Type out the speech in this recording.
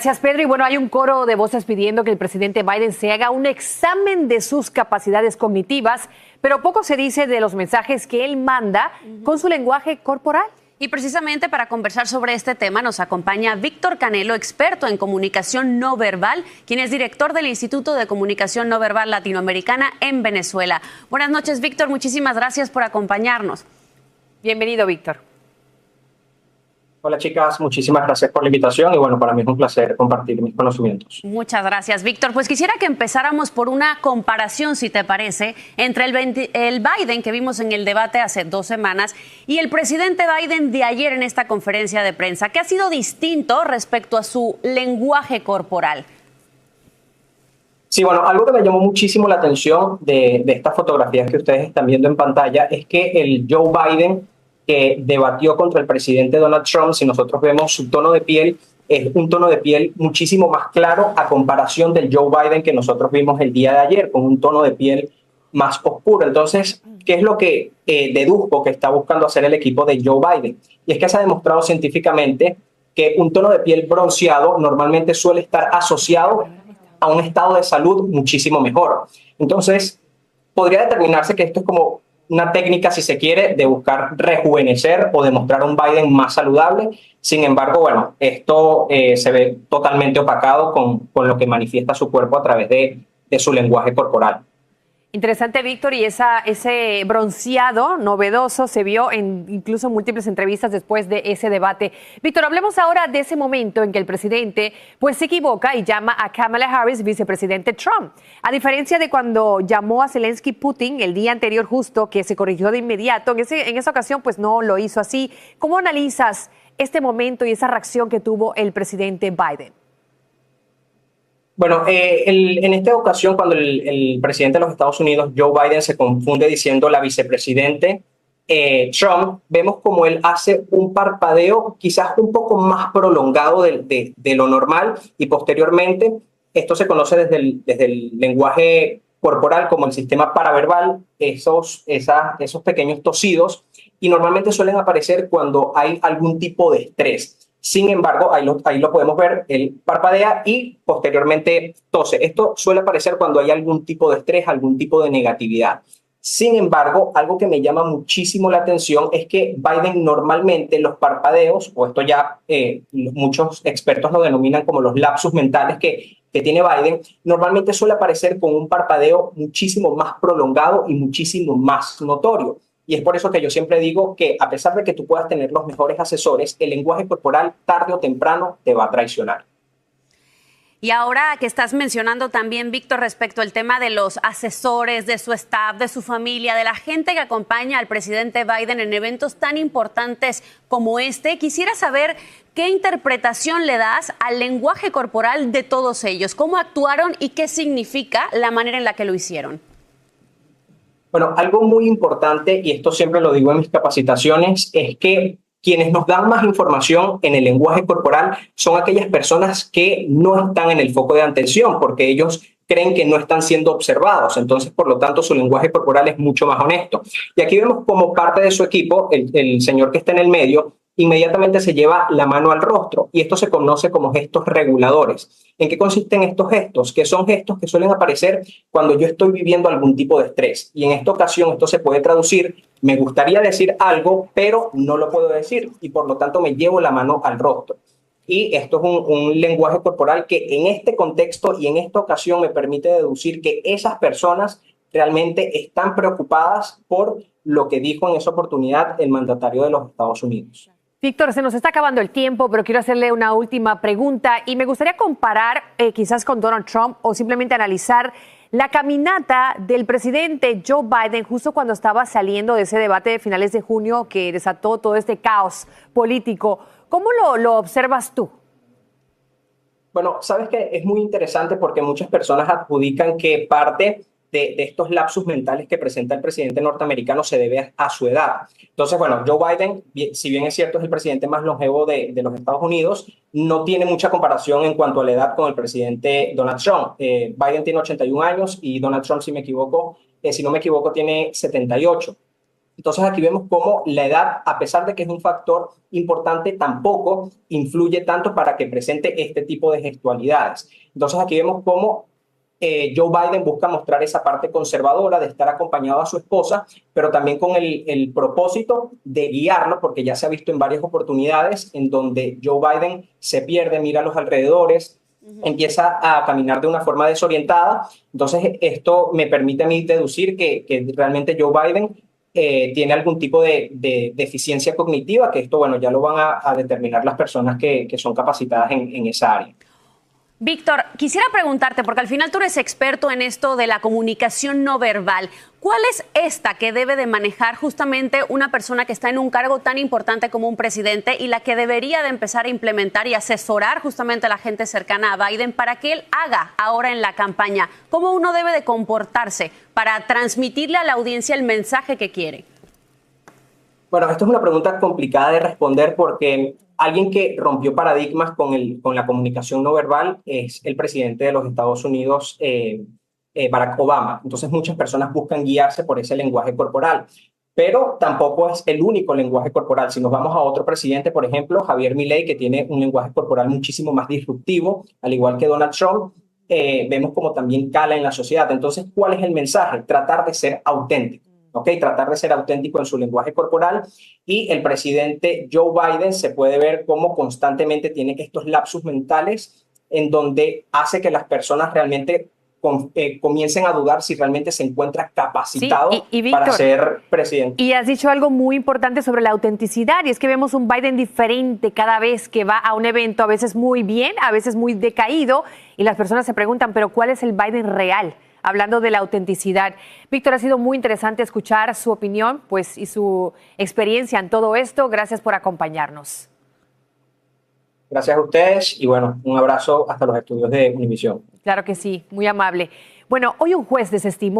Gracias, Pedro. Y bueno, hay un coro de voces pidiendo que el presidente Biden se haga un examen de sus capacidades cognitivas, pero poco se dice de los mensajes que él manda con su lenguaje corporal. Y precisamente para conversar sobre este tema nos acompaña Víctor Canelo, experto en comunicación no verbal, quien es director del Instituto de Comunicación No Verbal Latinoamericana en Venezuela. Buenas noches, Víctor. Muchísimas gracias por acompañarnos. Bienvenido, Víctor. Hola chicas, muchísimas gracias por la invitación y bueno, para mí es un placer compartir mis conocimientos. Muchas gracias, Víctor. Pues quisiera que empezáramos por una comparación, si te parece, entre el Biden que vimos en el debate hace 2 semanas y el presidente Biden de ayer en esta conferencia de prensa, que ha sido distinto respecto a su lenguaje corporal. Sí, bueno, algo que me llamó muchísimo la atención de estas fotografías que ustedes están viendo en pantalla es que el Joe Biden que debatió contra el presidente Donald Trump, si nosotros vemos su tono de piel, es un tono de piel muchísimo más claro a comparación del Joe Biden que nosotros vimos el día de ayer, con un tono de piel más oscuro. Entonces, ¿qué es lo que deduzco que está buscando hacer el equipo de Joe Biden? Y es que se ha demostrado científicamente que un tono de piel bronceado normalmente suele estar asociado a un estado de salud muchísimo mejor. Entonces, podría determinarse que esto es como una técnica, si se quiere, de buscar rejuvenecer o demostrar un Biden más saludable. Sin embargo, bueno, esto se ve totalmente opacado con lo que manifiesta su cuerpo a través de su lenguaje corporal. Interesante, Víctor, y ese bronceado novedoso se vio en incluso múltiples entrevistas después de ese debate. Víctor, hablemos ahora de ese momento en que el presidente pues se equivoca y llama a Kamala Harris vicepresidente Trump. A diferencia de cuando llamó a Zelensky Putin el día anterior justo, que se corrigió de inmediato, en esa ocasión pues no lo hizo así. ¿Cómo analizas este momento y esa reacción que tuvo el presidente Biden? Bueno, en esta ocasión, cuando el presidente de los Estados Unidos, Joe Biden, se confunde diciendo la vicepresidente Trump, vemos como él hace un parpadeo quizás un poco más prolongado de lo normal y posteriormente, esto se conoce desde el lenguaje corporal como el sistema paraverbal, esos pequeños tosidos, y normalmente suelen aparecer cuando hay algún tipo de estrés. Sin embargo, ahí lo podemos ver, él parpadea y posteriormente tose. Esto suele aparecer cuando hay algún tipo de estrés, algún tipo de negatividad. Sin embargo, algo que me llama muchísimo la atención es que Biden normalmente los parpadeos, o esto ya muchos expertos lo denominan como los lapsus mentales que tiene Biden, normalmente suele aparecer con un parpadeo muchísimo más prolongado y muchísimo más notorio. Y es por eso que yo siempre digo que a pesar de que tú puedas tener los mejores asesores, el lenguaje corporal tarde o temprano te va a traicionar. Y ahora que estás mencionando también, Víctor, respecto al tema de los asesores, de su staff, de su familia, de la gente que acompaña al presidente Biden en eventos tan importantes como este, quisiera saber qué interpretación le das al lenguaje corporal de todos ellos, cómo actuaron y qué significa la manera en la que lo hicieron. Bueno, algo muy importante, y esto siempre lo digo en mis capacitaciones, es que quienes nos dan más información en el lenguaje corporal son aquellas personas que no están en el foco de atención, porque ellos creen que no están siendo observados. Entonces, por lo tanto, su lenguaje corporal es mucho más honesto. Y aquí vemos como parte de su equipo, el señor que está en el medio, inmediatamente se lleva la mano al rostro y esto se conoce como gestos reguladores. ¿En qué consisten estos gestos? Que son gestos que suelen aparecer cuando yo estoy viviendo algún tipo de estrés y en esta ocasión esto se puede traducir, me gustaría decir algo, pero no lo puedo decir y por lo tanto me llevo la mano al rostro. Y esto es un lenguaje corporal que en este contexto y en esta ocasión me permite deducir que esas personas realmente están preocupadas por lo que dijo en esa oportunidad el mandatario de los Estados Unidos. Víctor, se nos está acabando el tiempo, pero quiero hacerle una última pregunta y me gustaría comparar quizás con Donald Trump o simplemente analizar la caminata del presidente Joe Biden justo cuando estaba saliendo de ese debate de finales de junio que desató todo este caos político. ¿Cómo lo observas tú? Bueno, sabes que es muy interesante porque muchas personas adjudican que parte de estos lapsus mentales que presenta el presidente norteamericano se debe a su edad. Entonces, bueno, Joe Biden, si bien es cierto, es el presidente más longevo de los Estados Unidos, no tiene mucha comparación en cuanto a la edad con el presidente Donald Trump. Biden tiene 81 años y Donald Trump, si no me equivoco, tiene 78. Entonces aquí vemos cómo la edad, a pesar de que es un factor importante, tampoco influye tanto para que presente este tipo de gestualidades. Entonces aquí vemos cómo Joe Biden busca mostrar esa parte conservadora de estar acompañado a su esposa, pero también con el propósito de guiarlo, porque ya se ha visto en varias oportunidades en donde Joe Biden se pierde, mira a los alrededores, empieza a caminar de una forma desorientada. Entonces esto me permite a mí deducir que realmente Joe Biden tiene algún tipo de deficiencia cognitiva, que esto, bueno, ya lo van a determinar las personas que son capacitadas en esa área. Víctor, quisiera preguntarte, porque al final tú eres experto en esto de la comunicación no verbal. ¿Cuál es esta que debe de manejar justamente una persona que está en un cargo tan importante como un presidente y la que debería de empezar a implementar y asesorar justamente a la gente cercana a Biden para que él haga ahora en la campaña? ¿Cómo uno debe de comportarse para transmitirle a la audiencia el mensaje que quiere? Bueno, esto es una pregunta complicada de responder porque alguien que rompió paradigmas con la comunicación no verbal es el presidente de los Estados Unidos, Barack Obama. Entonces muchas personas buscan guiarse por ese lenguaje corporal, pero tampoco es el único lenguaje corporal. Si nos vamos a otro presidente, por ejemplo, Javier Milei, que tiene un lenguaje corporal muchísimo más disruptivo, al igual que Donald Trump, vemos como también cala en la sociedad. Entonces, ¿cuál es el mensaje? Tratar de ser auténtico. Tratar de ser auténtico en su lenguaje corporal, y el presidente Joe Biden se puede ver cómo constantemente tiene estos lapsus mentales en donde hace que las personas realmente comiencen a dudar si realmente se encuentra capacitado Víctor, para ser presidente. Y has dicho algo muy importante sobre la autenticidad, y es que vemos un Biden diferente cada vez que va a un evento, a veces muy bien, a veces muy decaído, y las personas se preguntan, pero ¿cuál es el Biden real? Hablando de la autenticidad. Víctor, ha sido muy interesante escuchar su opinión, pues, y su experiencia en todo esto. Gracias por acompañarnos. Gracias a ustedes y bueno, un abrazo hasta los estudios de Univisión. Claro que sí, muy amable. Bueno, hoy un juez desestimó